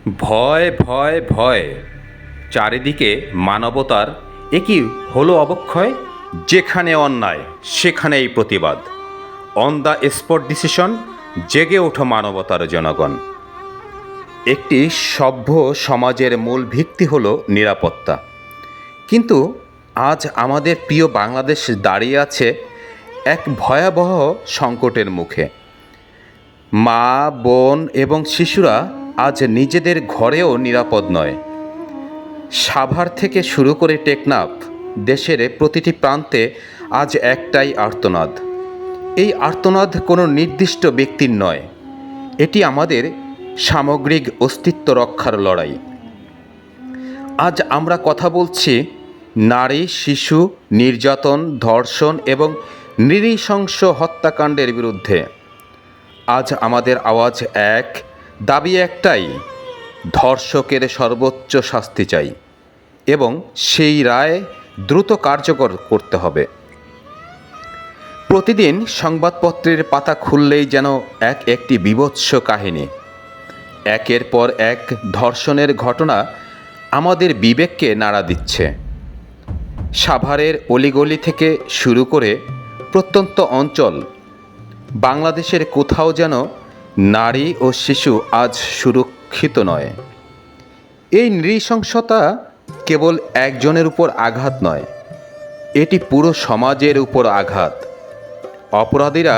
ভয় ভয় ভয়, চারিদিকে মানবতার একই হলো অবক্ষয়। যেখানে অন্যায় সেখানেই প্রতিবাদ। অন দ্য স্পট ডিসিশন, জেগে ওঠো মানবতার জনগণ। একটি সভ্য সমাজের মূল ভিত্তি হলো নিরাপত্তা। কিন্তু আজ আমাদের প্রিয় বাংলাদেশ দাঁড়িয়ে আছে এক ভয়াবহ সংকটের মুখে। মা, বোন এবং শিশুরা আজ নিজেদের ঘরেও নিরাপদ নয়। সাভার থেকে শুরু করে টেকনাফ, দেশের প্রতিটি প্রান্তে আজ একটাই আর্তনাদ। এই আর্তনাদ কোনো নির্দিষ্ট ব্যক্তির নয়, এটি আমাদের সামগ্রিক অস্তিত্ব রক্ষার লড়াই। আজ আমরা কথা বলছি নারী, শিশু নির্যাতন, ধর্ষণ এবং নৃশংস হত্যাকাণ্ডের বিরুদ্ধে। আজ আমাদের আওয়াজ এক, দাবি একটাই: ধর্ষকের সর্বোচ্চ শাস্তি চাই এবং সেই রায় দ্রুত কার্যকর করতে হবে। প্রতিদিন সংবাদপত্রের পাতা খুললেই যেন একটি বীভৎস কাহিনী। একের পর এক ধর্ষণের ঘটনা আমাদের বিবেককে নাড়া দিচ্ছে। সাভারের অলিগলি থেকে শুরু করে প্রত্যন্ত অঞ্চল, বাংলাদেশের কোথাও যেন নারী ও শিশু আজ সুরক্ষিত নয়। এই নৃশংসতা কেবল একজনের উপর আঘাত নয়, এটি পুরো সমাজের উপর আঘাত। অপরাধীরা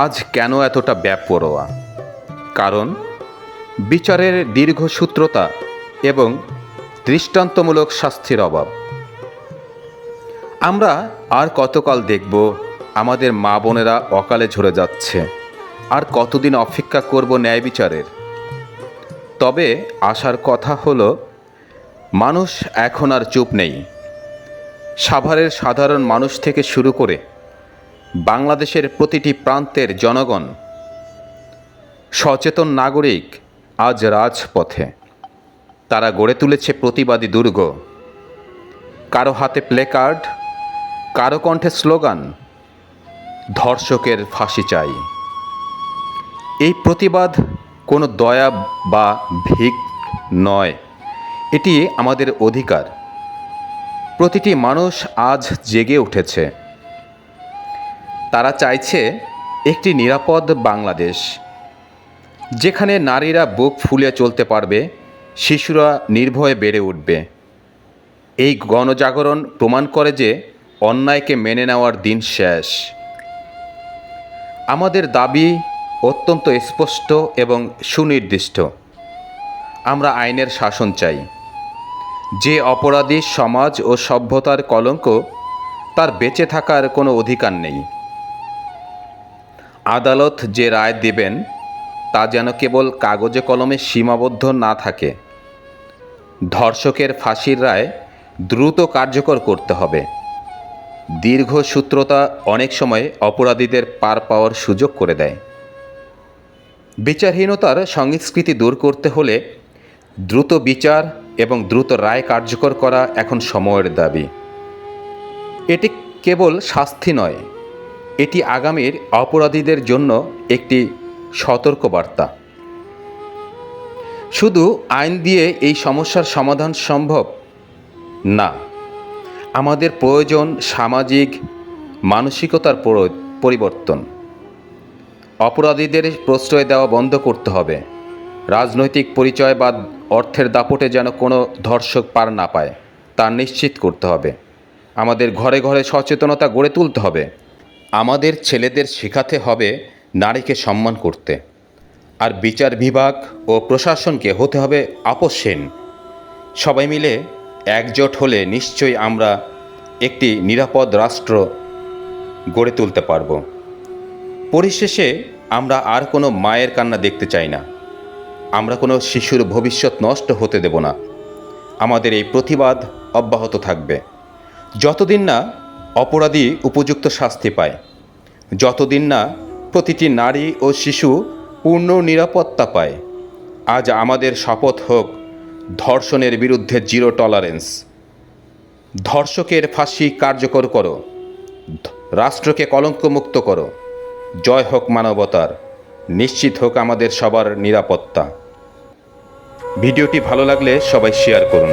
আজ কেন এতটা বেপরোয়া? কারণ বিচারের দীর্ঘসূত্রতা এবং দৃষ্টান্তমূলক শাস্তির অভাব। আমরা আর কতকাল দেখব আমাদের মা বোনেরা অকালে ঝরে যাচ্ছে? আর কতদিন অপেক্ষা করব ন্যায় বিচারের? তবে আশার কথা হলো, মানুষ এখন আর চুপ নেই। সাভারের সাধারণ মানুষ থেকে শুরু করে বাংলাদেশের প্রতিটি প্রান্তের জনগণ, সচেতন নাগরিক আজ রাজপথে। তারা গড়ে তুলেছে প্রতিবাদী দুর্গ। কারো হাতে প্লেকার্ড, কারো কণ্ঠে স্লোগান, ধর্ষকের ফাঁসি চাই। এই প্রতিবাদ কোনো দয়া বা ভিক নয়, এটি আমাদের অধিকার। প্রতিটি মানুষ আজ জেগে উঠেছে। তারা চাইছে একটি নিরাপদ বাংলাদেশ, যেখানে নারীরা বুক ফুলে চলতে পারবে, শিশুরা নির্ভয়ে বেড়ে উঠবে। এই গণজাগরণ প্রমাণ করে যে অন্যায়কে মেনে নেওয়ার দিন শেষ। আমাদের দাবি অত্যন্ত স্পষ্ট এবং সুনির্দিষ্ট। আমরা আইনের শাসন চাই। যে অপরাধী সমাজ ও সভ্যতার কলঙ্ক, তার বেঁচে থাকার কোনো অধিকার নেই। আদালত যে রায় দেবেন তা যেন কেবল কাগজে কলমে সীমাবদ্ধ না থাকে। ধর্ষকের ফাঁসির রায় দ্রুত কার্যকর করতে হবে। দীর্ঘসূত্রতা অনেক সময় অপরাধীদের পার পাওয়ার সুযোগ করে দেয়। বিচারহীনতার সংস্কৃতি দূর করতে হলে দ্রুত বিচার এবং দ্রুত রায় কার্যকর করা এখন সময়ের দাবি। এটি কেবল শাস্তি নয়, এটি আগামীর অপরাধীদের জন্য একটি সতর্কবার্তা। শুধু আইন দিয়ে এই সমস্যার সমাধান সম্ভব না। আমাদের প্রয়োজন সামাজিক মানসিকতার পরিবর্তন। অপরাধীদের প্রশ্রয় দেওয়া বন্ধ করতে হবে। রাজনৈতিক পরিচয় বা অর্থের দাপটে যেন কোনো ধর্ষক পার না পায়, তা নিশ্চিত করতে হবে। আমাদের ঘরে ঘরে সচেতনতা গড়ে তুলতে হবে। আমাদের ছেলেদের শেখাতে হবে নারীকে সম্মান করতে। আর বিচার বিভাগ ও প্রশাসনকে হতে হবে আপোষহীন। সবাই মিলে একজোট হলে নিশ্চয়ই আমরা একটি নিরাপদ রাষ্ট্র গড়ে তুলতে পারব। পরিশেষে আমরা আর কোনো মায়ের কান্না দেখতে চাই না। আমরা কোনো শিশুর ভবিষ্যৎ নষ্ট হতে দেব না। আমাদের এই প্রতিবাদ অব্যাহত থাকবে যতদিন না অপরাধী উপযুক্ত শাস্তি পায়, যতদিন না প্রতিটি নারী ও শিশু পূর্ণ নিরাপত্তা পায়। আজ আমাদের শপথ হোক, ধর্ষণের বিরুদ্ধে জিরো টলারেন্স। ধর্ষকের ফাঁসি কার্যকর করো, রাষ্ট্রকে কলঙ্কমুক্ত করো। জয় হোক মানবতার, নিশ্চিত হোক আমাদের সবার নিরাপত্তা। ভিডিওটি ভালো লাগলে সবাই শেয়ার করুন।